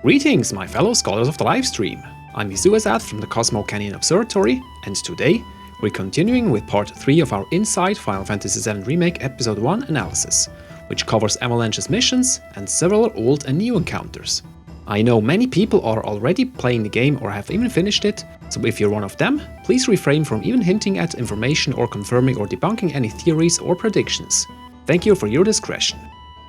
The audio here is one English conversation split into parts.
Greetings, my fellow scholars of the livestream. I'm Azad from the Cosmo Canyon Observatory, and today we're continuing with part 3 of our Inside Final Fantasy VII Remake Episode 1 analysis, which covers Avalanche's missions and several old and new encounters. I know many people are already playing the game or have even finished it, so if you're one of them, please refrain from even hinting at information or confirming or debunking any theories or predictions. Thank you for your discretion.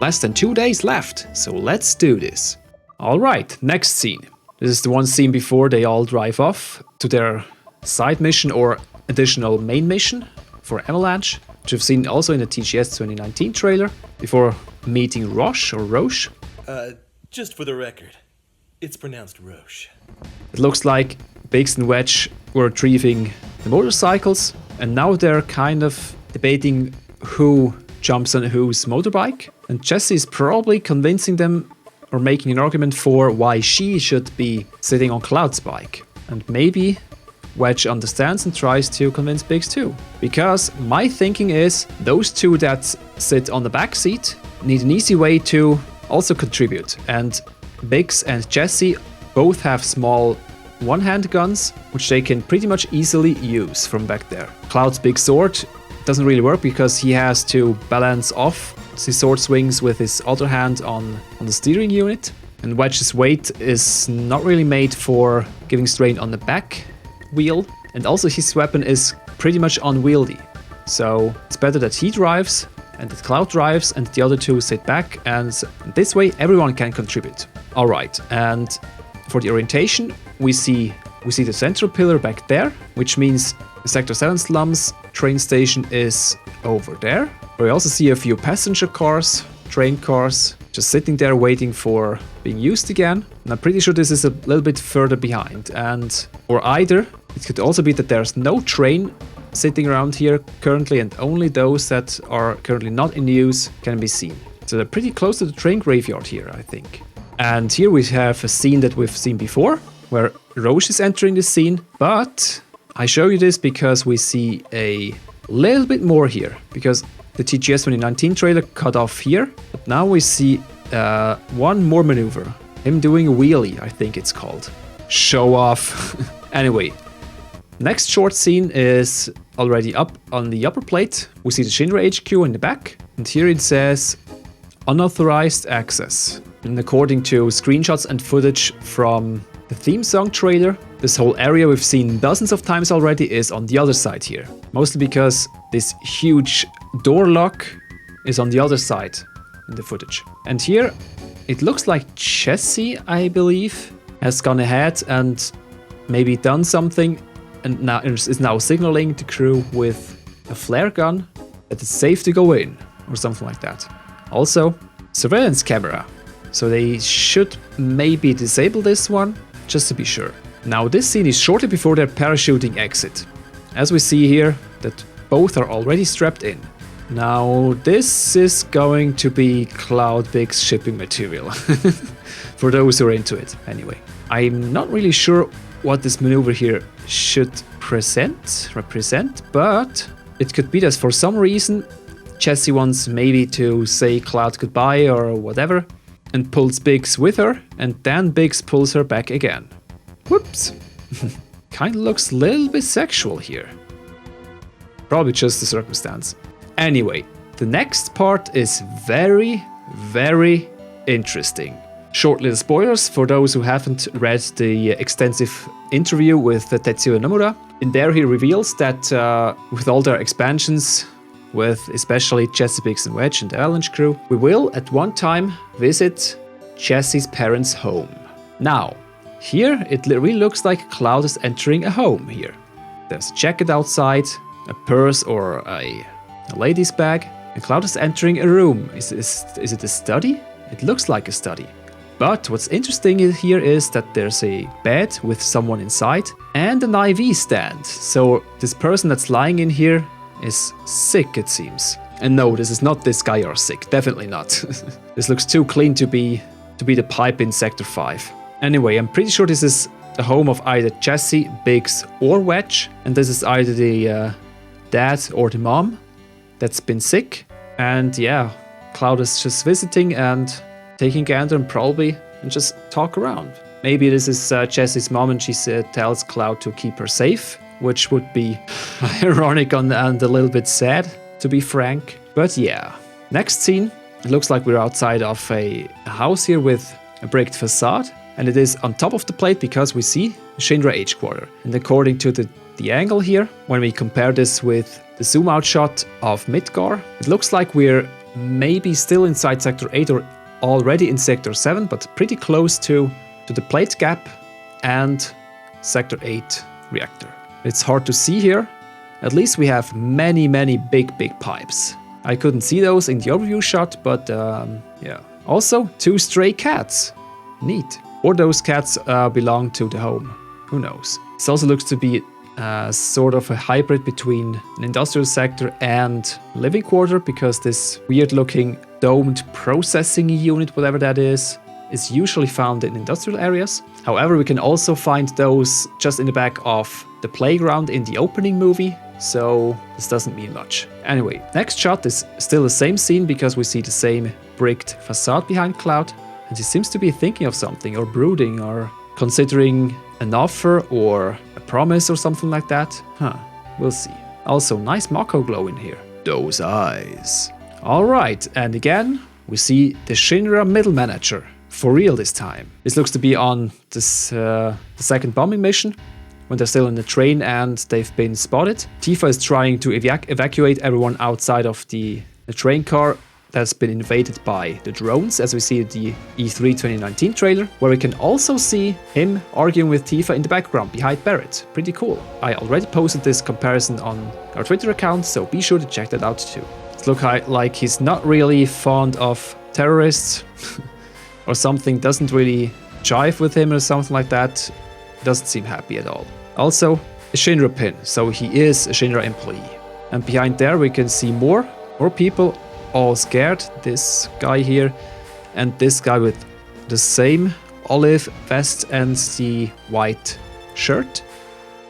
Less than 2 days left, so let's do this. Alright, next scene. This is the one scene before they all drive off to their side mission or additional main mission for Avalanche, which we've seen also in the TGS 2019 trailer, before meeting Roche or Roche. Just for the record, it's pronounced Roche. It looks like Biggs and Wedge were retrieving the motorcycles, and now they're kind of debating who jumps on whose motorbike, and Jessie is probably convincing them or making an argument for why she should be sitting on Cloud's bike. And maybe Wedge understands and tries to convince Biggs too. Because my thinking is those two that sit on the back seat need an easy way to also contribute. And Biggs and Jessie both have small one-hand guns, which they can pretty much easily use from back there. Cloud's big sword doesn't really work because he has to balance off his sword swings with his other hand on the steering unit, and Wedge's weight is not really made for giving strain on the back wheel, and also his weapon is pretty much unwieldy. So it's better that he drives and that Cloud drives and the other two sit back, and this way everyone can contribute. Alright, and for the orientation we see the central pillar back there, which means the Sector 7 slums train station is over there. We also see a few passenger cars, train cars, just sitting there waiting for being used again. And I'm pretty sure this is a little bit further behind. Or either it could also be that there's no train sitting around here currently, and only those that are currently not in use can be seen. So they're pretty close to the train graveyard here, I think. And here we have a scene that we've seen before, where Roche is entering the scene, but I show you this because we see a little bit more here, because the TGS 2019 trailer cut off here, but now we see one more maneuver. Him doing a wheelie, I think it's called. Show off. Anyway, next short scene is already up on the upper plate. We see the Shinra HQ in the back, and here it says unauthorized access. And according to screenshots and footage from the theme song trailer, this whole area we've seen dozens of times already is on the other side here. Mostly because this huge door lock is on the other side in the footage. And here it looks like Jessie, I believe, has gone ahead and maybe done something and now is now signaling the crew with a flare gun that it's safe to go in or something like that. Also, surveillance camera. So they should maybe disable this one just to be sure. Now this scene is shortly before their parachuting exit. As we see here that both are already strapped in. Now this is going to be Cloud Big's shipping material. For those who are into it, anyway. I'm not really sure what this maneuver here should represent, but it could be that for some reason Jessie wants maybe to say Cloud goodbye or whatever, and pulls Biggs with her, and then Biggs pulls her back again. Whoops. Kinda looks a little bit sexual here. Probably just the circumstance. Anyway, the next part is very, very interesting. Short little spoilers for those who haven't read the extensive interview with Tetsuya Nomura. In there he reveals that with all their expansions, with especially Jessie, Biggs and Wedge and the Avalanche crew, we will at one time visit Jessie's parents' home. Now, here it really looks like Cloud is entering a home here. There's a jacket outside, a purse or a lady's bag, and Cloud is entering a room. Is it a study? It looks like a study. But what's interesting here is that there's a bed with someone inside and an IV stand. So this person that's lying in here is sick, it seems. And no, this is not this guy or sick, definitely not. This looks too clean to be the pipe in Sector 5. Anyway, I'm pretty sure this is the home of either Jessie, Biggs or Wedge, and this is either the dad or the mom that's been sick. And yeah, Cloud is just visiting and taking a gander and probably and just talk around. Maybe this is Jessie's mom and she tells Cloud to keep her safe, which would be ironic and a little bit sad, to be frank. But yeah. Next scene, it looks like we're outside of a house here with a bricked facade. And it is on top of the plate because we see the Shinra H quarter. And according to the angle here, when we compare this with the zoom out shot of Midgar, it looks like we're maybe still inside Sector 8 or already in Sector 7, but pretty close to the plate gap and Sector 8 reactor. It's hard to see here. At least we have many big pipes. I couldn't see those in the overview shot, but yeah. Also, 2 stray cats. Neat. Or those cats belong to the home. Who knows? This also looks to be sort of a hybrid between an industrial sector and living quarter, because this weird looking domed processing unit, whatever that is usually found in industrial areas. However, we can also find those just in the back of the playground in the opening movie, so this doesn't mean much. Anyway, next shot is still the same scene because we see the same bricked facade behind Cloud, and he seems to be thinking of something or brooding or considering an offer or a promise or something like that. We'll see. Also, nice Mako glow in here. Those eyes. Alright, and again, we see the Shinra middle manager. For real this time. This looks to be on this the second bombing mission, when they're still in the train and they've been spotted. Tifa is trying to evacuate everyone outside of the train car that's been invaded by the drones, as we see in the E3 2019 trailer, where we can also see him arguing with Tifa in the background behind Barret. Pretty cool. I already posted this comparison on our Twitter account, so be sure to check that out too. It looks like he's not really fond of terrorists or something, doesn't really jive with him or something like that. Doesn't seem happy at all. Also, a Shinra pin, so he is a Shinra employee. And behind there we can see more people, all scared. This guy here and this guy with the same olive vest and the white shirt.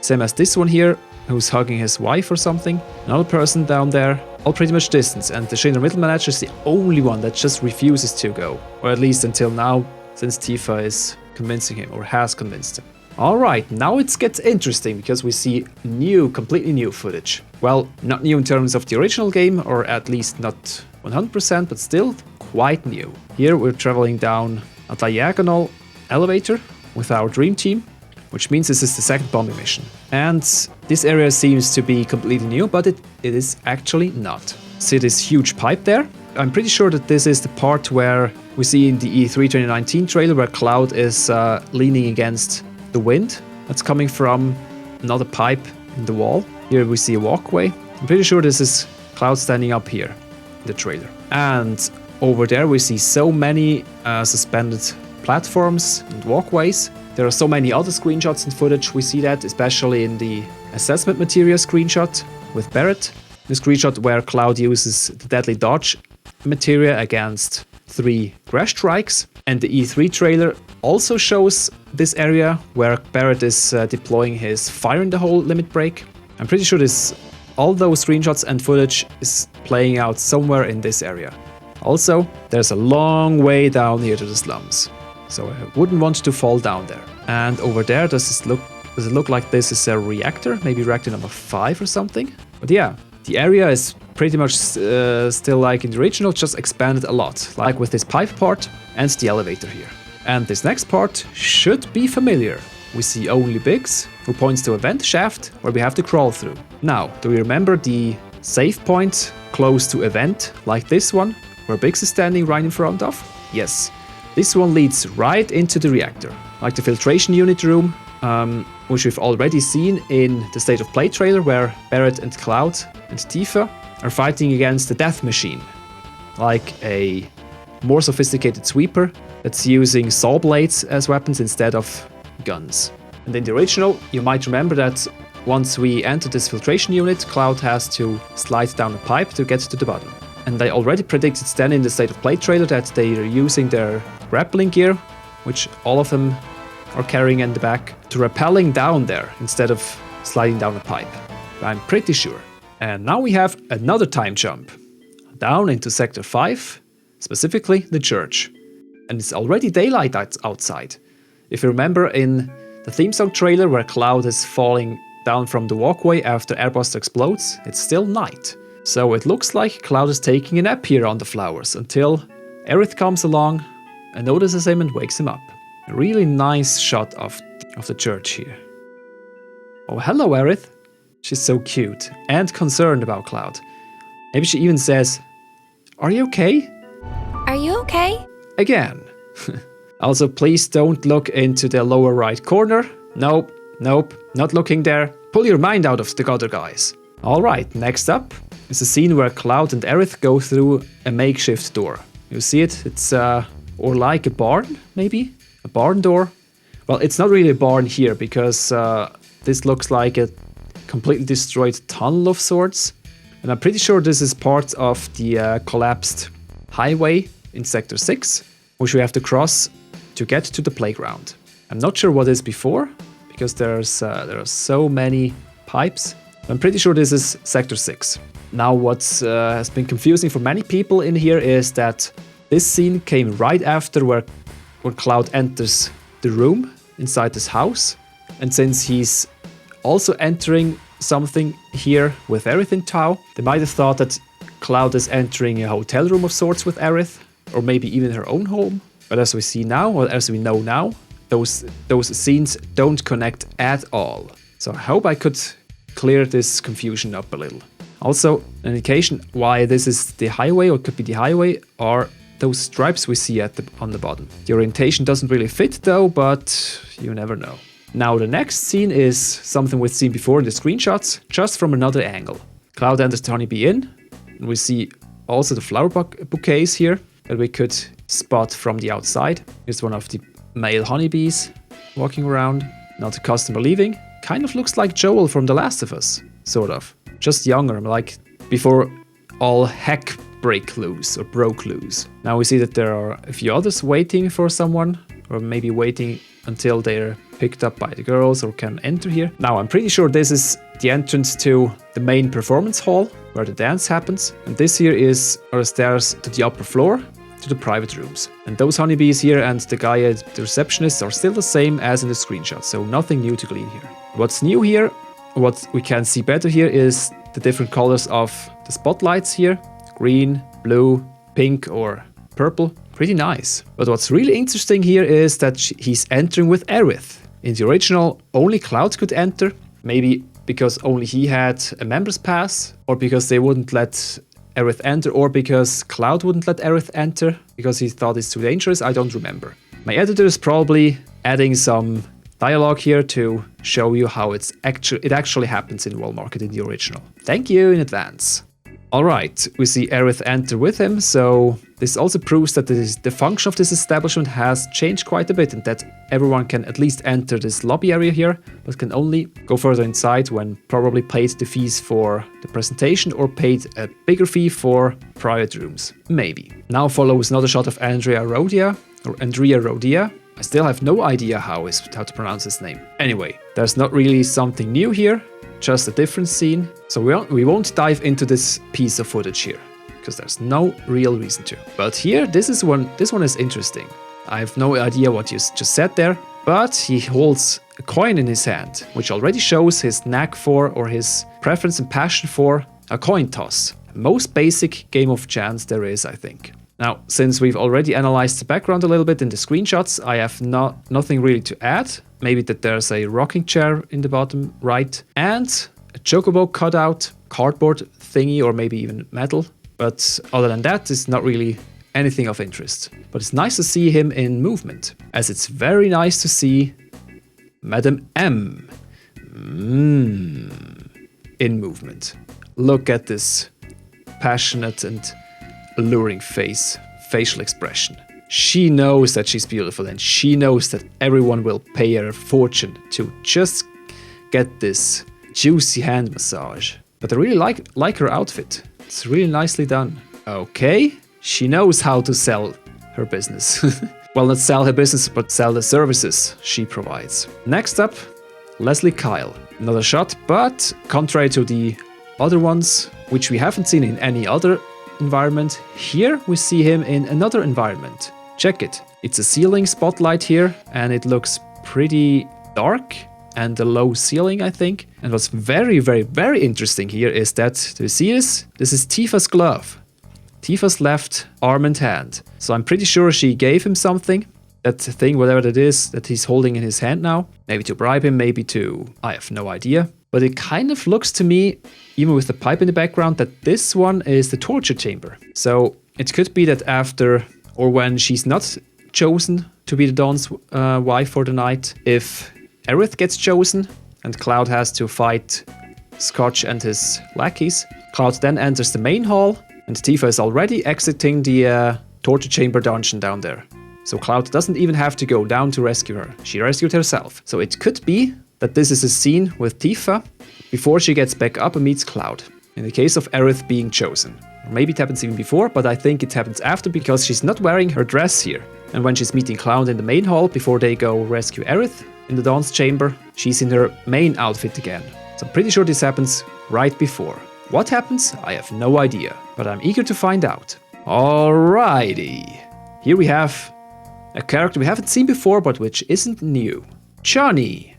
Same as this one here, who's hugging his wife or something. Another person down there, all pretty much distance, and the Shinra middle manager is the only one that just refuses to go. Or at least until now, since Tifa is convincing him, or has convinced him. Alright, now it gets interesting because we see completely new footage. Well, not new in terms of the original game, or at least not 100%, but still quite new. Here we're traveling down a diagonal elevator with our dream team, which means this is the second bombing mission. And this area seems to be completely new, but it is actually not. See this huge pipe there? I'm pretty sure that this is the part where we see in the E3 2019 trailer where Cloud is leaning against the wind that's coming from another pipe in the wall. Here we see a walkway. I'm pretty sure this is Cloud standing up here in the trailer. And over there we see so many suspended platforms and walkways. There are so many other screenshots and footage. We see that especially in the assessment material screenshot with Barret. The screenshot where Cloud uses the deadly dodge materia against 3 crash strikes. And the E3 trailer also shows this area where Barret is deploying his fire in the hole limit break. I'm pretty sure all those screenshots and footage is playing out somewhere in this area. Also, there's a long way down here to the slums, so I wouldn't want to fall down there. And over there, does it look like this is a reactor? Maybe reactor number 5 or something? But yeah, the area is pretty much still like in the original, just expanded a lot, like with this pipe part and the elevator here. And this next part should be familiar. We see only Biggs, who points to a vent shaft where we have to crawl through. Now, do we remember the save point close to a vent, like this one, where Biggs is standing right in front of? Yes. This one leads right into the reactor, like the filtration unit room, which we've already seen in the State of Play trailer, where Barret and Cloud and Tifa are fighting against the death machine, like a more sophisticated sweeper that's using saw blades as weapons instead of guns. And in the original, you might remember that once we enter this filtration unit, Cloud has to slide down a pipe to get to the bottom. And I already predicted then in the State of Play trailer that they are using their grappling gear, which all of them are carrying in the back, to rappelling down there instead of sliding down a pipe. I'm pretty sure. And now we have another time jump, down into Sector 5, specifically the church. And it's already daylight outside. If you remember in the theme song trailer where Cloud is falling down from the walkway after Airbuster explodes, it's still night. So it looks like Cloud is taking a nap here on the flowers until Aerith comes along and notices him and wakes him up. A really nice shot of the church here. Oh, hello Aerith. She's so cute and concerned about Cloud. Maybe she even says, "Are you okay?" Are you okay? Again. Also, please don't look into the lower right corner. Nope, not looking there. Pull your mind out of the other guys. Alright, next up is a scene where Cloud and Aerith go through a makeshift door. You see it? It's or like a barn, maybe? A barn door? Well, it's not really a barn here because this looks like a completely destroyed tunnel of sorts. And I'm pretty sure this is part of the collapsed highway in Sector 6, which we have to cross to get to the playground. I'm not sure what is before, because there are so many pipes. I'm pretty sure this is Sector 6. Now what has been confusing for many people in here is that this scene came right after when Cloud enters the room inside this house. And since he's also entering something here with Aerith in tow, they might have thought that Cloud is entering a hotel room of sorts with Aerith, or maybe even her own home. But as we see now, or as we know now, those scenes don't connect at all. So I hope I could clear this confusion up a little. Also, an indication why this is the highway, or could be the highway, are those stripes we see on the bottom. The orientation doesn't really fit though, but you never know. Now the next scene is something we've seen before in the screenshots, just from another angle. Cloud enters the honeybee inn, and we see also the flower bouquets here that we could spot from the outside. Here's one of the male honeybees walking around. Now the customer leaving. Kind of looks like Joel from The Last of Us, sort of. Just younger, like before all heck broke loose. Now we see that there are a few others waiting for someone, or maybe waiting until they're picked up by the girls or can enter here. Now I'm pretty sure this is the entrance to the main performance hall where the dance happens. And this here are stairs to the upper floor, to the private rooms. And those honeybees here and the guy at the receptionist are still the same as in the screenshot, so nothing new to glean here. What's new here, what we can see better here, is the different colors of the spotlights here. Green, blue, pink or purple. Pretty nice. But what's really interesting here is that he's entering with Aerith. In the original, only Cloud could enter. Maybe because only he had a member's pass, or because they wouldn't let Aerith enter, or because Cloud wouldn't let Aerith enter because he thought it's too dangerous. I don't remember. My editor is probably adding some dialogue here to show you how it actually happens in Wall Market in the original. Thank you in advance. Alright, we see Aerith enter with him, so this also proves that the function of this establishment has changed quite a bit, and that everyone can at least enter this lobby area here, but can only go further inside when probably paid the fees for the presentation or paid a bigger fee for private rooms. Maybe. Now follows another shot of Andrea Rhodia. I still have no idea how to pronounce his name. Anyway, there's not really something new here, just a different scene. So we won't dive into this piece of footage here, because there's no real reason to. But here, this one is interesting. I have no idea what you just said there, but he holds a coin in his hand, which already shows his knack for, or his preference and passion for, a coin toss. Most basic game of chance there is, I think. Now, since we've already analyzed the background a little bit in the screenshots, I have nothing really to add. Maybe that there's a rocking chair in the bottom right, and a chocobo cutout, cardboard thingy, or maybe even metal. But other than that, it's not really anything of interest. But it's nice to see him in movement, as it's very nice to see Madame M in movement. Look at this passionate and alluring facial expression. She knows that she's beautiful, and she knows that everyone will pay her a fortune to just get this juicy hand massage. But I really like her outfit. It's really nicely done. Okay, she knows how to sell her business. Well, not sell her business, but sell the services she provides. Next up, Lesley Kyle. Another shot, but contrary to the other ones, which we haven't seen in any other environment, here we see him in another environment. Check it. It's a ceiling spotlight here, and it looks pretty dark and a low ceiling, I think. And what's very, very, very interesting here is that, do you see this? This is Tifa's glove. Tifa's left arm and hand. So I'm pretty sure she gave him something. That thing, whatever that is, that he's holding in his hand now. Maybe to bribe him, maybe to... I have no idea. But it kind of looks to me, even with the pipe in the background, that this one is the torture chamber. So it could be that after, or when she's not chosen to be the Dawn's wife for the night, if Aerith gets chosen and Cloud has to fight Scotch and his lackeys, Cloud then enters the main hall, and Tifa is already exiting the torture chamber dungeon down there. So Cloud doesn't even have to go down to rescue her. She rescued herself. So it could be that this is a scene with Tifa before she gets back up and meets Cloud. In the case of Aerith being chosen. Or maybe it happens even before, but I think it happens after because she's not wearing her dress here. And when she's meeting Cloud in the main hall before they go rescue Aerith in the Dawn's chamber, she's in her main outfit again. So I'm pretty sure this happens right before. What happens? I have no idea, but I'm eager to find out. Alrighty. Here we have a character we haven't seen before, but which isn't new. Johnny.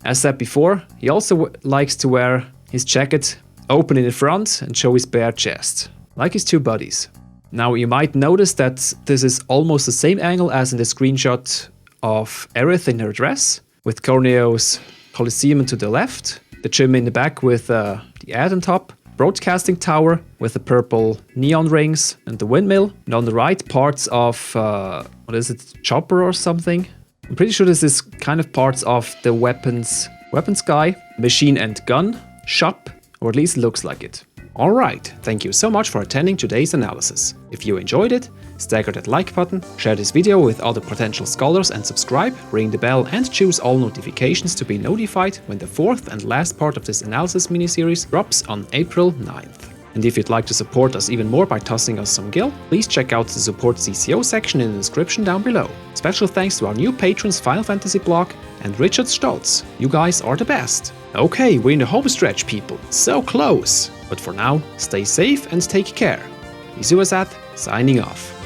As said before, he also likes to wear his jacket open in the front and show his bare chest, like his two buddies. Now you might notice that this is almost the same angle as in the screenshot of Aerith in her dress, with Corneo's Coliseum to the left, the gym in the back with the ad on top, broadcasting tower with the purple neon rings and the windmill, and on the right parts of, what is it, chopper or something? I'm pretty sure this is kind of parts of the weapons guy, machine and gun shop, or at least looks like it. Alright, thank you so much for attending today's analysis. If you enjoyed it, stagger that like button, share this video with other potential scholars and subscribe, ring the bell and choose all notifications to be notified when the fourth and last part of this analysis miniseries drops on April 9th. And if you'd like to support us even more by tossing us some gil, please check out the support CCO section in the description down below. Special thanks to our new patrons Final Fantasy Blog and Richard Stoltz. You guys are the best. Okay, we're in the home stretch, people. So close. But for now, stay safe and take care. Izuazat, signing off.